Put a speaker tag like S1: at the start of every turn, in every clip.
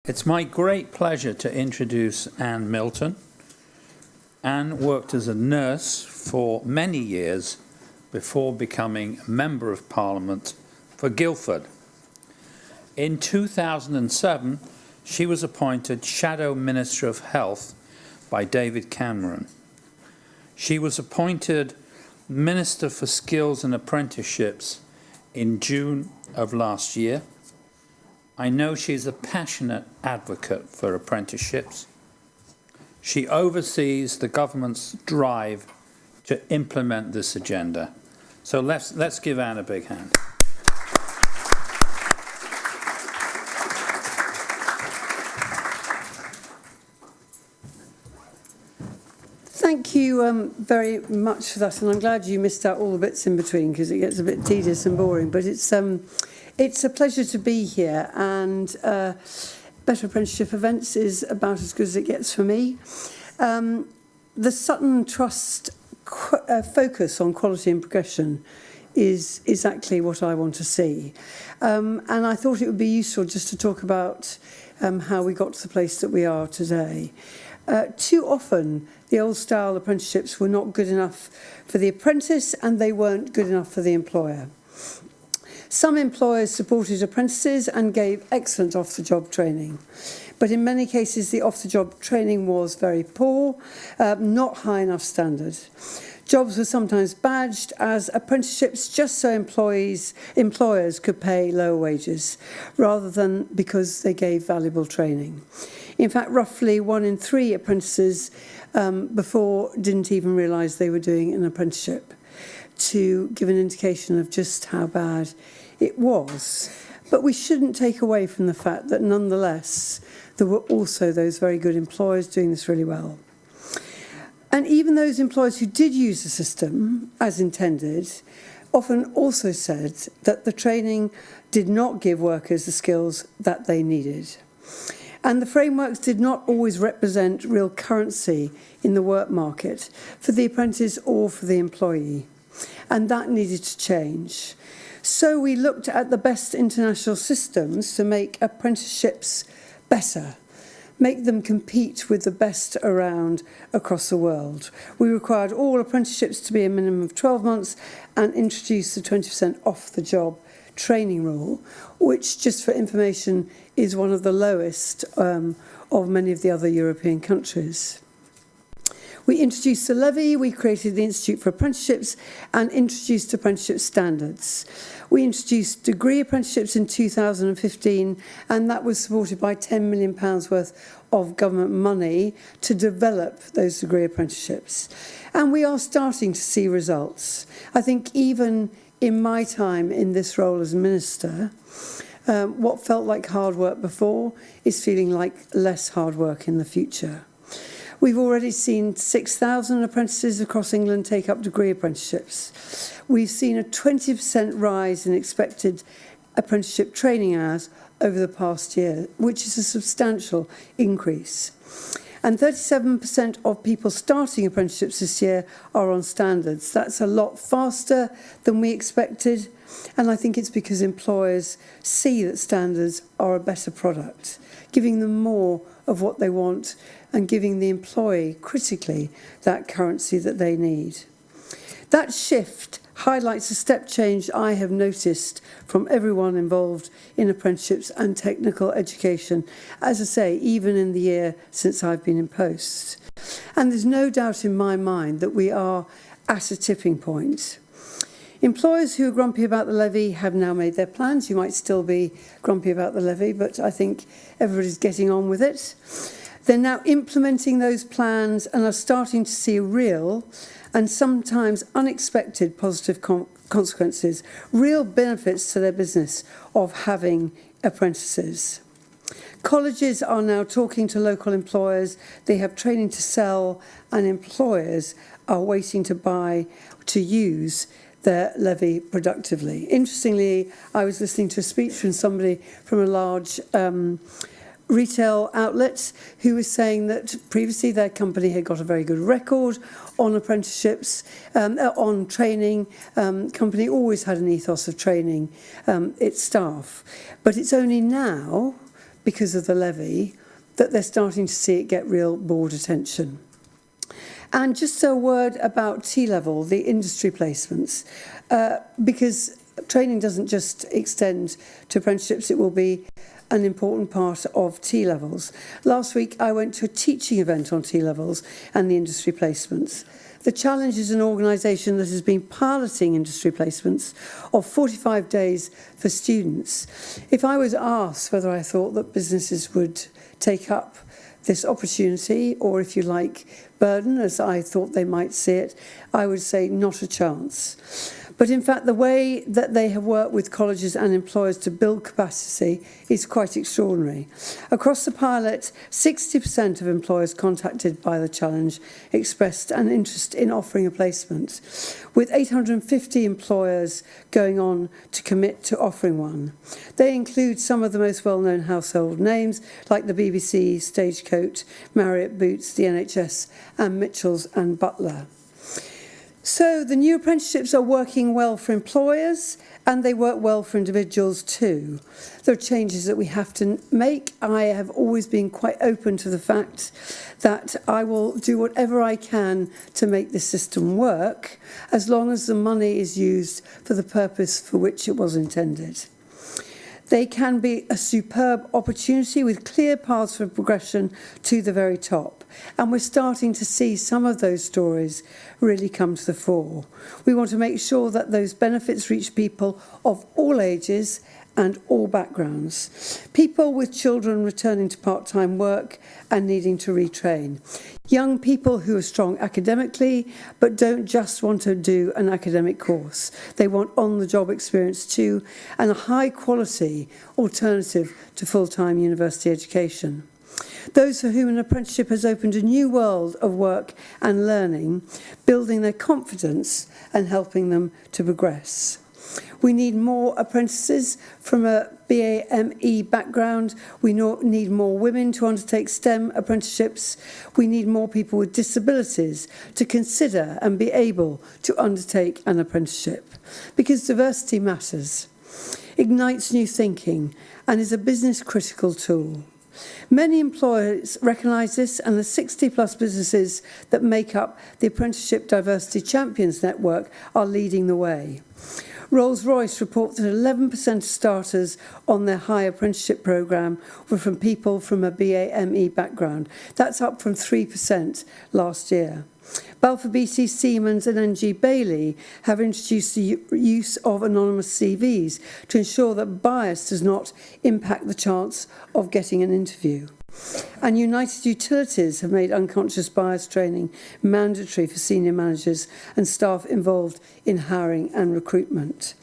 S1: It's my great pleasure to introduce Anne Milton. Anne worked as a nurse for many years before becoming a Member of Parliament for Guildford. In 2007, she was appointed Shadow Minister of Health by David Cameron. She was appointed Minister for Skills and Apprenticeships in June of last year. I know she's a passionate advocate for apprenticeships. She oversees the government's drive to implement this agenda. So let's give Anne a big hand.
S2: Thank you very much for that, and I'm glad you missed out all the bits in between because it gets a bit tedious and boring, but it's a pleasure to be here, and Better Apprenticeship Events is about as good as it gets for me. The Sutton Trust focus on quality and progression is exactly what I want to see. And I thought it would be useful just to talk about how we got to the place that we are today. Too often, the old-style apprenticeships were not good enough for the apprentice, and they weren't good enough for the employer. Some employers supported apprentices and gave excellent off-the-job training. But in many cases, the off-the-job training was very poor, not high enough standard. Jobs were sometimes badged as apprenticeships just so employers could pay lower wages, rather than because they gave valuable training. In fact, roughly 1 in 3 apprentices before didn't even realise they were doing an apprenticeship, to give an indication of just how bad it was. But we shouldn't take away from the fact that nonetheless, there were also those very good employers doing this really well. And even those employers who did use the system as intended often also said that the training did not give workers the skills that they needed. And the frameworks did not always represent real currency in the work market for the apprentice or for the employee. And that needed to change. So we looked at the best international systems to make apprenticeships better, make them compete with the best around across the world. We required all apprenticeships to be a minimum of 12 months and introduced the 20% off-the-job training rule, which, just for information, is one of the lowest of many of the other European countries. We introduced the levy, we created the Institute for Apprenticeships and introduced apprenticeship standards. We introduced degree apprenticeships in 2015, and that was supported by £10 million worth of government money to develop those degree apprenticeships. And we are starting to see results. I think even in my time in this role as Minister, what felt like hard work before is feeling like less hard work in the future. We've already seen 6,000 apprentices across England take up degree apprenticeships. We've seen a 20% rise in expected apprenticeship training hours over the past year, which is a substantial increase. And 37% of people starting apprenticeships this year are on standards. That's a lot faster than we expected. And I think it's because employers see that standards are a better product, giving them more of what they want and giving the employee, critically, that currency that they need. That shift highlights a step change I have noticed from everyone involved in apprenticeships and technical education, as I say, even in the year since I've been in post. And there's no doubt in my mind that we are at a tipping point. Employers who are grumpy about the levy have now made their plans. You might still be grumpy about the levy, but I think everybody's getting on with it. They're now implementing those plans and are starting to see real and sometimes unexpected positive consequences, real benefits to their business of having apprentices. Colleges are now talking to local employers. They have training to sell, and employers are waiting to use their levy productively. Interestingly, I was listening to a speech from somebody from a large retail outlet who was saying that previously their company had got a very good record on apprenticeships, on training. Company always had an ethos of training its staff. But it's only now because of the levy, that they're starting to see it get real board attention. And just a word about T-level, the industry placements, because training doesn't just extend to apprenticeships, it will be an important part of T-levels. Last week I went to a teaching event on T-levels and the industry placements. The Challenge is an organisation that has been piloting industry placements of 45 days for students. If I was asked whether I thought that businesses would take up this opportunity, or if you like, burden, as I thought they might see it, I would say not a chance. But in fact, the way that they have worked with colleges and employers to build capacity is quite extraordinary. Across the pilot, 60% of employers contacted by the Challenge expressed an interest in offering a placement, with 850 employers going on to commit to offering one. They include some of the most well-known household names, like the BBC, Stagecoach, Marriott, Boots, the NHS, and Mitchells and Butler. So the new apprenticeships are working well for employers, and they work well for individuals too. There are changes that we have to make. I have always been quite open to the fact that I will do whatever I can to make this system work, as long as the money is used for the purpose for which it was intended. They can be a superb opportunity with clear paths for progression to the very top. And we're starting to see some of those stories really come to the fore. We want to make sure that those benefits reach people of all ages and all backgrounds. People with children returning to part-time work and needing to retrain. Young people who are strong academically but don't just want to do an academic course. They want on-the-job experience too, and a high-quality alternative to full-time university education. Those for whom an apprenticeship has opened a new world of work and learning, building their confidence and helping them to progress. We need more apprentices from a BAME background. We need more women to undertake STEM apprenticeships. We need more people with disabilities to consider and be able to undertake an apprenticeship. Because diversity matters, ignites new thinking, and is a business critical tool. Many employers recognise this, and the 60+ businesses that make up the Apprenticeship Diversity Champions Network are leading the way. Rolls-Royce report that 11% of starters on their high apprenticeship programme were from people from a BAME background. That's up from 3% last year. Balfour Beatty, Siemens and NG Bailey have introduced the use of anonymous CVs to ensure that bias does not impact the chance of getting an interview. And United Utilities have made unconscious bias training mandatory for senior managers and staff involved in hiring and recruitment.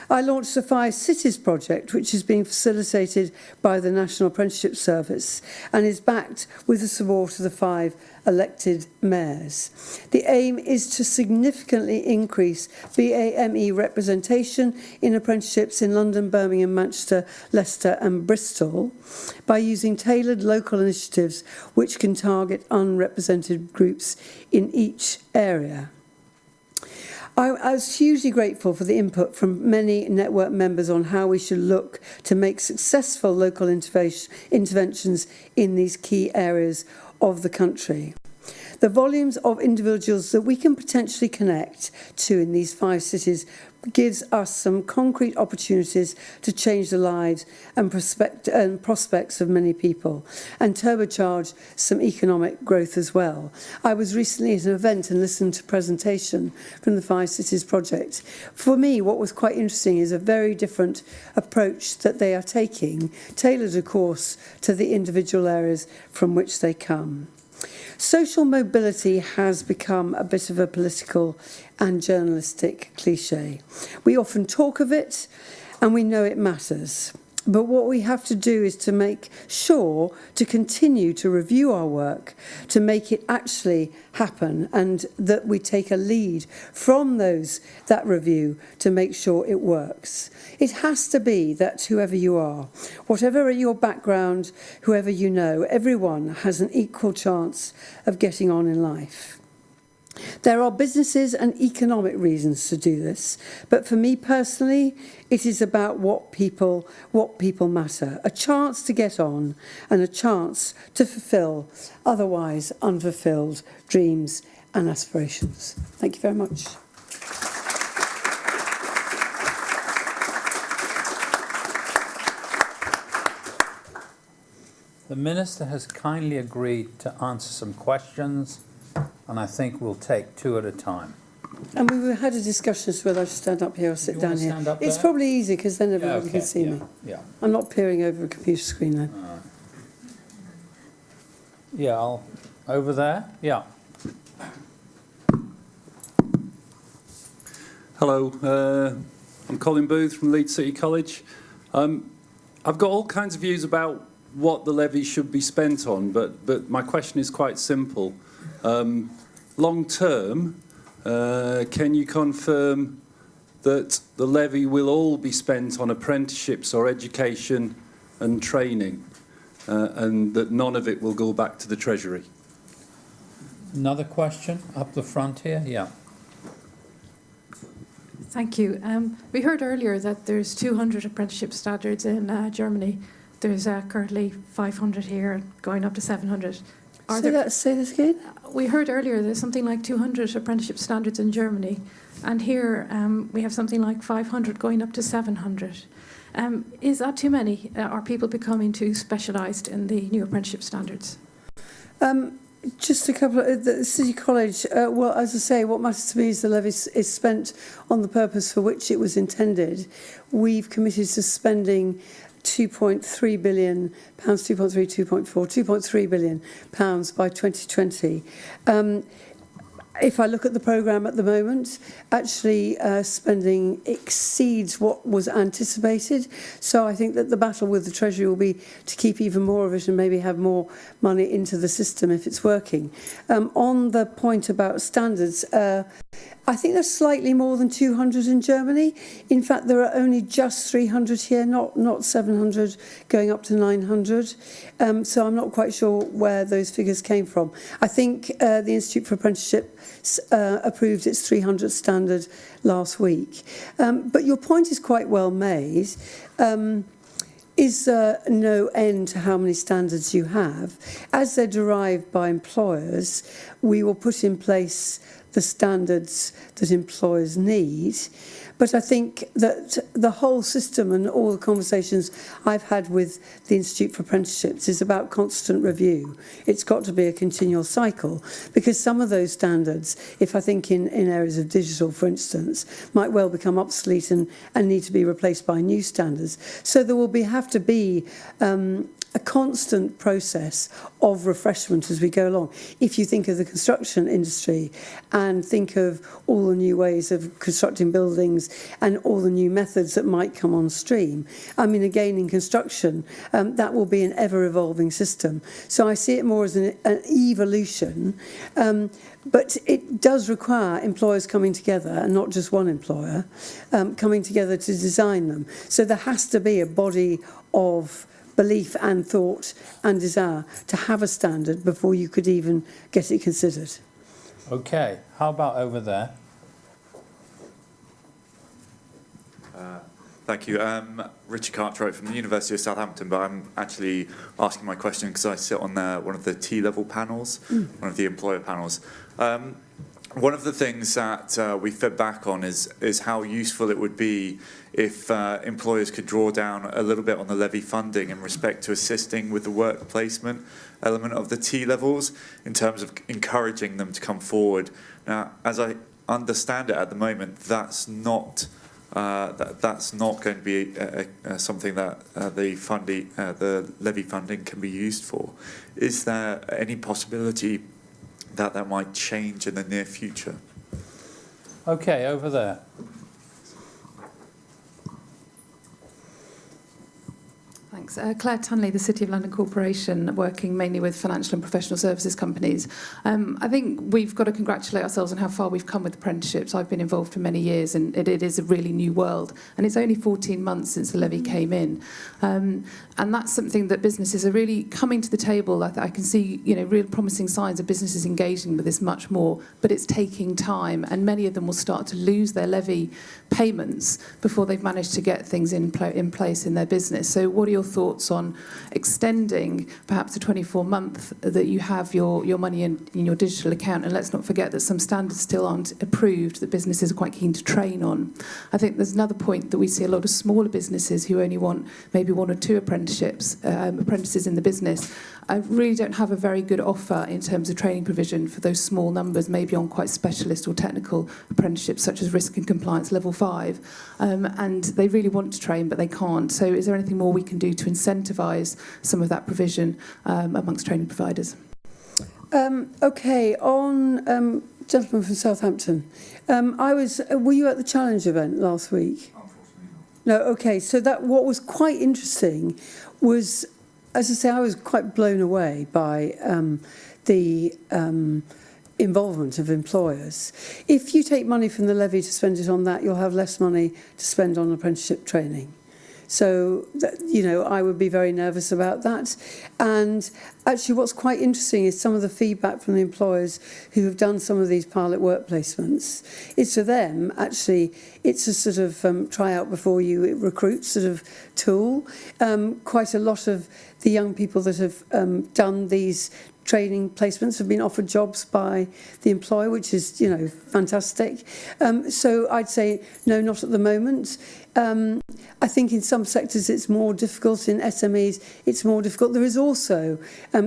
S2: I launched the 5 Cities project, which is being facilitated by the National Apprenticeship Service and is backed with the support of the 5 elected mayors. The aim is to significantly increase BAME representation in apprenticeships in London, Birmingham, Manchester, Leicester and Bristol by using tailored local initiatives which can target unrepresented groups in each area. I was hugely grateful for the input from many network members on how we should look to make successful local interventions in these key areas of the country. The volumes of individuals that we can potentially connect to in these 5 cities gives us some concrete opportunities to change the lives and prospects of many people and turbocharge some economic growth as well. I was recently at an event and listened to a presentation from the 5 Cities project. For me, what was quite interesting is a very different approach that they are taking, tailored of course to the individual areas from which they come. Social mobility has become a bit of a political and journalistic cliche. We often talk of it and we know it matters. But what we have to do is to make sure to continue to review our work, to make it actually happen, and that we take a lead from that review to make sure it works. It has to be that whoever you are, whatever your background, whoever you know, everyone has an equal chance of getting on in life. There are businesses and economic reasons to do this, but for me personally, it is about what people matter. A chance to get on and a chance to fulfil otherwise unfulfilled dreams and aspirations. Thank you very much.
S1: The Minister has kindly agreed to answer some questions, and I think we'll take two at a time.
S2: And we had a discussion as to whether I should stand up here or sit down here.
S1: Stand up
S2: It's
S1: there?
S2: probably easy because then everybody can see me.
S1: Yeah.
S2: I'm not peering over a computer screen then.
S1: Yeah, over there. Yeah.
S3: Hello, I'm Colin Booth from Leeds City College. I've got all kinds of views about what the levy should be spent on, but my question is quite simple. Long term, can you confirm that the levy will all be spent on apprenticeships or education and training, and that none of it will go back to the Treasury?
S1: Another question up the front here. Yeah.
S4: Thank you. We heard earlier that there's 200 apprenticeship standards in Germany. There's currently 500 here, going up to 700.
S2: Say this again?
S4: We heard earlier there's something like 200 apprenticeship standards in Germany, and here we have something like 500 going up to 700. Is that too many? Are people becoming too specialised in the new apprenticeship standards?
S2: Just a couple of the City College. Well, as I say, what matters to me is the levy is spent on the purpose for which it was intended. We've committed to spending £2.3 billion, 2.3 billion pounds by 2020. If I look at the programme at the moment, actually spending exceeds what was anticipated. So I think that the battle with the Treasury will be to keep even more of it and maybe have more money into the system if it's working. On the point about standards, I think there's slightly more than 200 in Germany. In fact, there are only just 300 here, not 700 going up to 900. So I'm not quite sure where those figures came from. I think the Institute for Apprenticeships approved its 300 standard last week. But your point is quite well made. Is there no end to how many standards you have? As they're derived by employers, we will put in place the standards that employers need. But I think that the whole system and all the conversations I've had with the Institute for Apprenticeships is about constant review. It's got to be a continual cycle, because some of those standards, if I think in areas of digital, for instance, might well become obsolete and need to be replaced by new standards. So there will have to be a constant process of refreshment as we go along. If you think of the construction industry and think of all the new ways of constructing buildings and all the new methods that might come on stream, I mean, again, in construction, that will be an ever-evolving system. So I see it more as an evolution, but it does require employers coming together, and not just one employer, coming together to design them. So there has to be a body of belief and thought and desire to have a standard before you could even get it considered.
S1: Okay, how about over there?
S5: Thank you. Richard Cartwright from the University of Southampton, but I'm actually asking my question because I sit on one of the T-level panels, one of the employer panels. One of the things that we fed back on is how useful it would be if employers could draw down a little bit on the levy funding in respect to assisting with the work placement element of the T-levels in terms of encouraging them to come forward. Now, as I understand it at the moment, that's not going to be something that the levy funding can be used for. Is there any possibility that might change in the near future?
S1: Okay, over there.
S6: Thanks. Claire Tanley, the City of London Corporation, working mainly with financial and professional services companies. I think we've got to congratulate ourselves on how far we've come with apprenticeships. I've been involved for many years, and it is a really new world. And it's only 14 months since the levy came in. And that's something that businesses are really coming to the table. I can see, real promising signs of businesses engaging with this much more, but it's taking time, and many of them will start to lose their levy payments before they've managed to get things in place in their business. So what are your thoughts on extending perhaps the 24-month that you have your money in your digital account? And let's not forget that some standards still aren't approved that businesses are quite keen to train on. I think there's another point that we see a lot of smaller businesses who only want maybe 1 or 2 apprentices in the business. I really don't have a very good offer in terms of training provision for those small numbers, maybe on quite specialist or technical apprenticeships such as risk and compliance level 5, and they really want to train but they can't. So is there anything more we can do to incentivise some of that provision amongst training providers?
S2: Okay, on gentleman from Southampton. Were you at the Challenge event last week?
S5: Unfortunately
S2: No, okay, so what was quite interesting was, as I say, I was quite blown away by the involvement of employers. If you take money from the levy to spend it on that, you'll have less money to spend on apprenticeship training. So, I would be very nervous about that. And actually what's quite interesting is some of the feedback from the employers who have done some of these pilot work placements. It's for them, actually, it's a sort of try out before you recruit sort of tool. Quite a lot of the young people that have done these training placements have been offered jobs by the employer, which is, fantastic. So I'd say, no, not at the moment. I think in some sectors it's more difficult. In SMEs, it's more difficult. There is also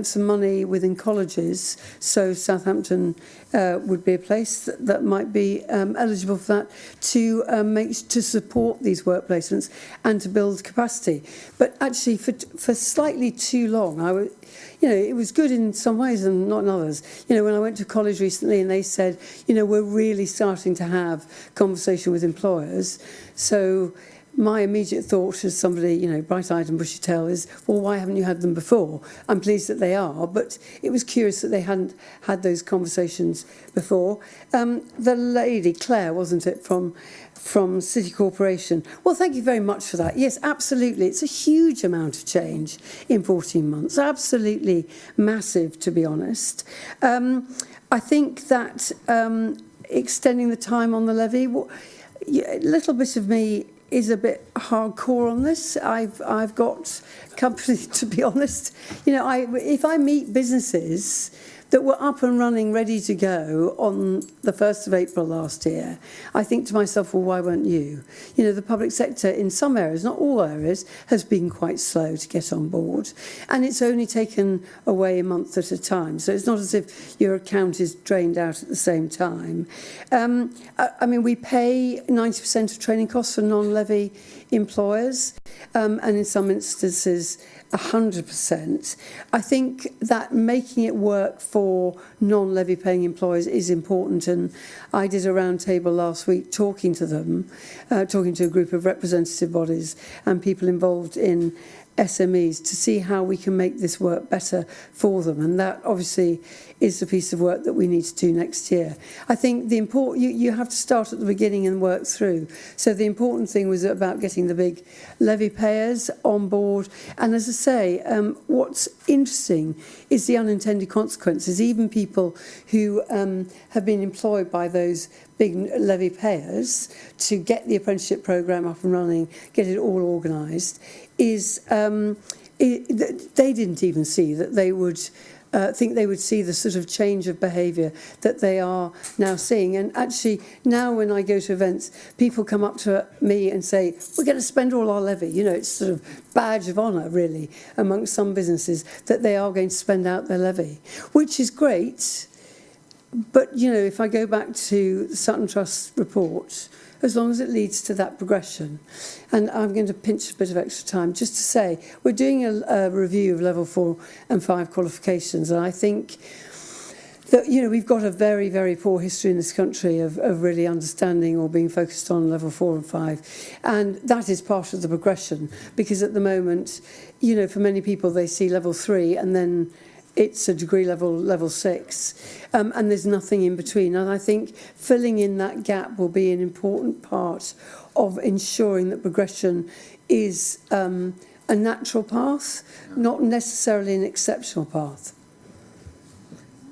S2: some money within colleges. So Southampton would be a place that might be eligible for that to support these work placements and to build capacity. But actually, for slightly too long, it was good in some ways and not in others. When I went to college recently and they said, we're really starting to have conversation with employers. So my immediate thought as somebody, bright-eyed and bushy-tailed is, well, why haven't you had them before? I'm pleased that they are, but it was curious that they hadn't had those conversations before. The lady, Claire, wasn't it, from City Corporation? Well, thank you very much for that. Yes, absolutely. It's a huge amount of change in 14 months. Absolutely massive, to be honest. I think that extending the time on the levy, a little bit of me is a bit hardcore on this. I've got company, to be honest. If I meet businesses that were up and running, ready to go on the 1st of April last year, I think to myself, well, why weren't you? The public sector in some areas, not all areas, has been quite slow to get on board. And it's only taken away a month at a time. So it's not as if your account is drained out at the same time. We pay 90% of training costs for non-levy employers, and in some instances, 100%. I think that making it work for non-levy paying employers is important, and I did a round table last week talking to them, talking to a group of representative bodies and people involved in SMEs to see how we can make this work better for them, and that obviously is the piece of work that we need to do next year. I think you have to start at the beginning and work through. So the important thing was about getting the big levy payers on board, and as I say, what's interesting is the unintended consequences. Even people who have been employed by those big levy payers to get the apprenticeship programme up and running, get it all organised, they didn't even see that they would think they would see the sort of change of behaviour that they are now seeing. And actually, now when I go to events, people come up to me and say, we're going to spend all our levy. It's sort of badge of honour, really, amongst some businesses that they are going to spend out their levy, which is great. But, if I go back to the Sutton Trust report, as long as it leads to that progression. And I'm going to pinch a bit of extra time just to say, we're doing a review of level 4 and 5 qualifications, and I think that, you know, we've got a very, very poor history in this country of really understanding or being focused on level 4 and 5. And that is part of the progression, because at the moment, you know, for many people, they see level 3 and then it's a degree level 6, and there's nothing in between. And I think filling in that gap will be an important part of ensuring that progression is a natural path, not necessarily an exceptional path.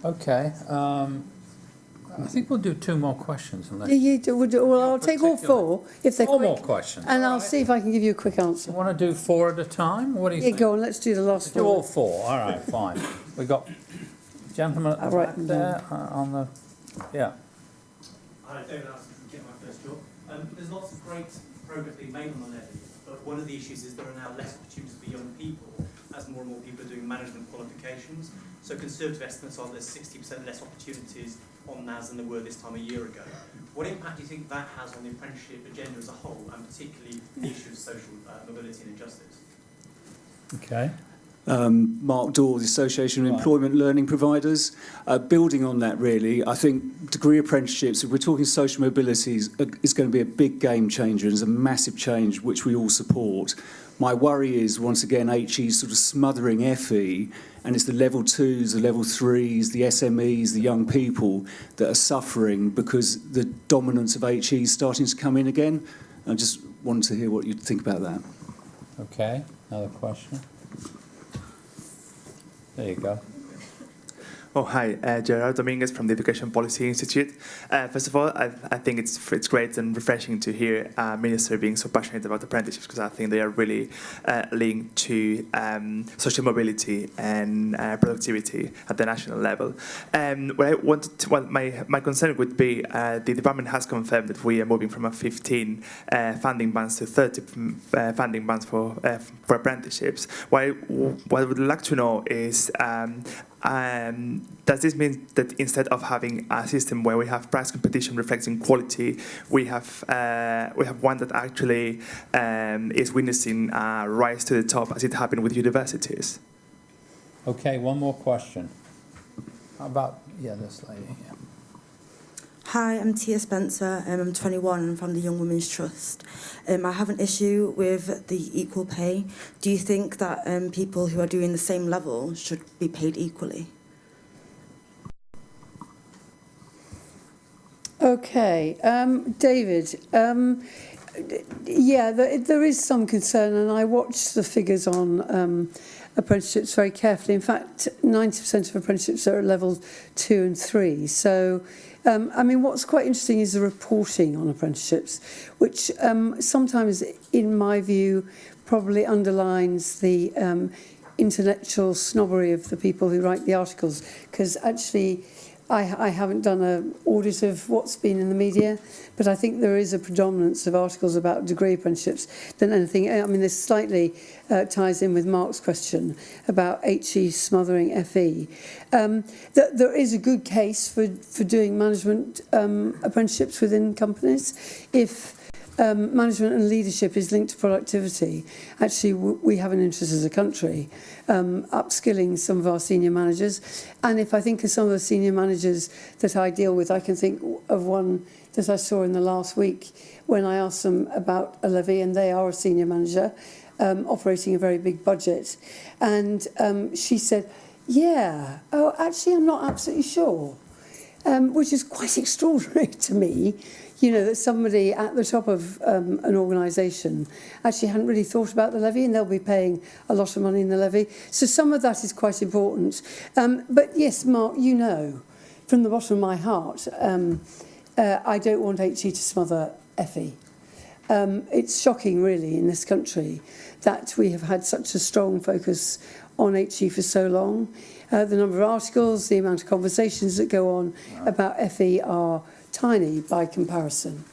S1: Okay. I think we'll do 2 more questions. Unless
S2: Well, I'll take all 4 if they're
S1: 4
S2: quick.
S1: more questions.
S2: And I'll see if I can give you a quick answer.
S1: You want to do 4 at a time? What do you think?
S2: Go on, let's do the last
S1: Do
S2: 4.
S1: all 4. All right, fine. We've got gentleman at the back there on the... Yeah.
S7: Hi, David Allison from Get My First Job. There's lots of great progress being made on the levy, but one of the issues is there are now less opportunities for young people as more and more people are doing management qualifications. So conservative estimates are there's 60% less opportunities on NAS than there were this time a year ago. What impact do you think that has on the apprenticeship agenda as a whole, and particularly the issue of social mobility and injustice?
S1: Okay.
S8: Mark Daw, the Association of Employment Learning Providers. Building on that, really, I think degree apprenticeships, if we're talking social mobility, is going to be a big game changer and is a massive change which we all support. My worry is, once again, HE sort of smothering FE, and it's the level 2s, the level 3s, the SMEs, the young people that are suffering because the dominance of HE is starting to come in again. I just wanted to hear what you'd think about that.
S1: Okay. Another question. There you go.
S9: Oh, hi, Gerard Dominguez from the Education Policy Institute. First of all, I think it's great and refreshing to hear a minister being so passionate about apprenticeships, because I think they are really linked to social mobility and productivity at the national level. My concern would be the department has confirmed that we are moving from a 15 funding bands to 30 funding bands for apprenticeships. What I would like to know is, does this mean that instead of having a system where we have price competition reflecting quality, we have one that actually is witnessing a rise to the top, as it happened with universities?
S1: Okay, one more question. How about, this lady here.
S10: Hi, I'm Tia Spencer. I'm 21 and from the Young Women's Trust. I have an issue with the equal pay. Do you think that people who are doing the same level should be paid equally?
S2: Okay, David, there is some concern, and I watched the figures on apprenticeships very carefully. In fact, 90% of apprenticeships are at level 2 and 3. So, what's quite interesting is the reporting on apprenticeships, which sometimes, in my view, probably underlines the intellectual snobbery of the people who write the articles, because actually I haven't done an audit of what's been in the media, but I think there is a predominance of articles about degree apprenticeships than anything. This slightly ties in with Mark's question about HE smothering FE. There is a good case for doing management apprenticeships within companies if management and leadership is linked to productivity. Actually, we have an interest as a country upskilling some of our senior managers. And if I think of some of the senior managers that I deal with, I can think of one that I saw in the last week when I asked them about a levy, and they are a senior manager operating a very big budget. And she said, actually, I'm not absolutely sure, which is quite extraordinary to me. That somebody at the top of an organisation actually hadn't really thought about the levy, and they'll be paying a lot of money in the levy. So some of that is quite important. But yes, Mark, from the bottom of my heart, I don't want HE to smother FE. It's shocking, really, in this country that we have had such a strong focus on HE for so long. The number of articles, the amount of conversations that go on about FE are tiny by comparison.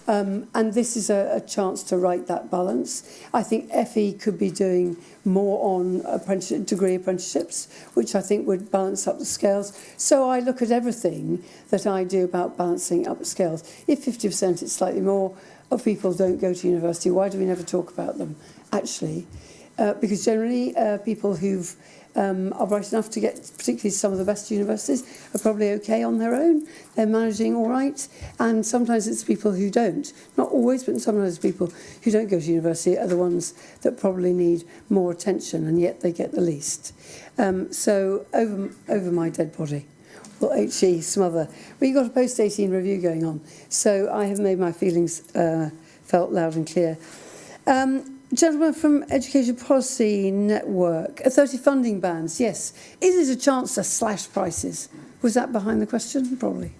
S2: And this is a chance to right that balance. I think FE could be doing more on degree apprenticeships, which I think would balance up the scales. So I look at everything that I do about balancing up the scales. If 50%, it's slightly more, of people don't go to university, why do we never talk about them? Actually, because generally people who've are bright enough to get particularly some of the best universities are probably okay on their own. They're managing all right. And sometimes it's people who don't. Not always, but sometimes people who don't go to university are the ones that probably need more attention, and yet they get the least. So over my dead body. Will HE smother? Well, you've got a post-18 review going on, so I have made my feelings felt loud and clear. Gentleman from Education Policy Network, 30 funding bands, yes. Is it a chance to slash prices? Was that behind the question? Probably.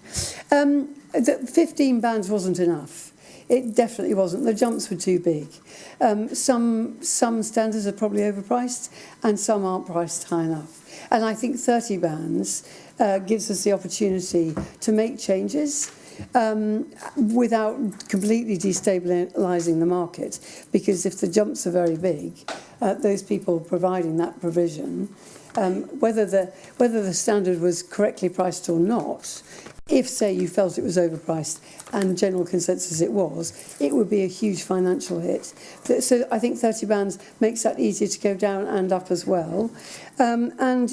S2: The 15 bands wasn't enough. It definitely wasn't. The jumps were too big. Some standards are probably overpriced and some aren't priced high enough. And I think 30 bands gives us the opportunity to make changes without completely destabilising the market, because if the jumps are very big, those people providing that provision, whether the standard was correctly priced or not, if, say, you felt it was overpriced and general consensus it was, it would be a huge financial hit. So I think 30 bands makes that easier to go down and up as well. And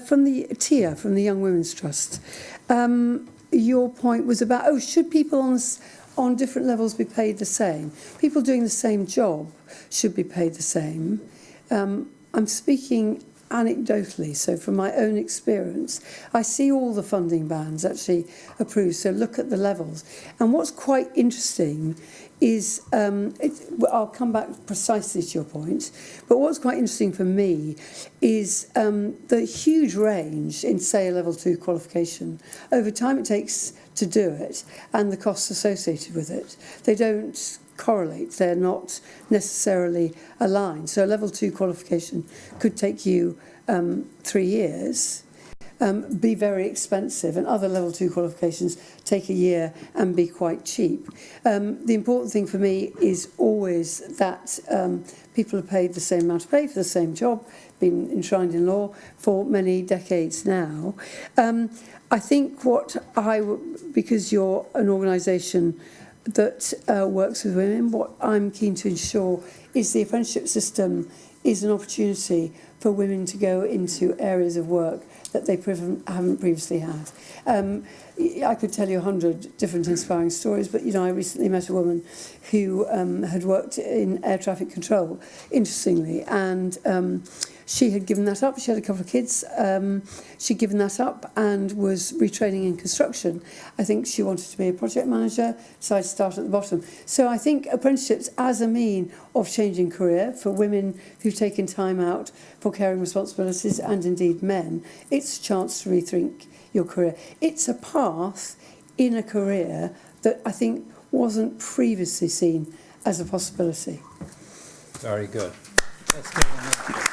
S2: from the TIA, from the Young Women's Trust, your point was about, should people on different levels be paid the same? People doing the same job should be paid the same. I'm speaking anecdotally, so from my own experience, I see all the funding bands actually approved, so look at the levels. And what's quite interesting is, I'll come back precisely to your point, but what's quite interesting for me is the huge range in, say, a level 2 qualification, over time it takes to do it, and the costs associated with it. They don't correlate, they're not necessarily aligned. So a level 2 qualification could take you 3 years, be very expensive, and other level 2 qualifications take a year and be quite cheap. The important thing for me is always that people are paid the same amount of pay for the same job, been enshrined in law for many decades now. I think because you're an organisation that works with women, what I'm keen to ensure is the apprenticeship system is an opportunity for women to go into areas of work that they haven't previously had. I could tell you 100 different inspiring stories, but I recently met a woman who had worked in air traffic control, interestingly, and she had given that up. She had a couple of kids. She'd given that up and was retraining in construction. I think she wanted to be a project manager, decided to start at the bottom. So I think apprenticeships as a mean of changing career for women who've taken time out for caring responsibilities, and indeed men, it's a chance to rethink your career. It's a path in a career that I think wasn't previously seen as a possibility.
S1: Very good. Let's give them a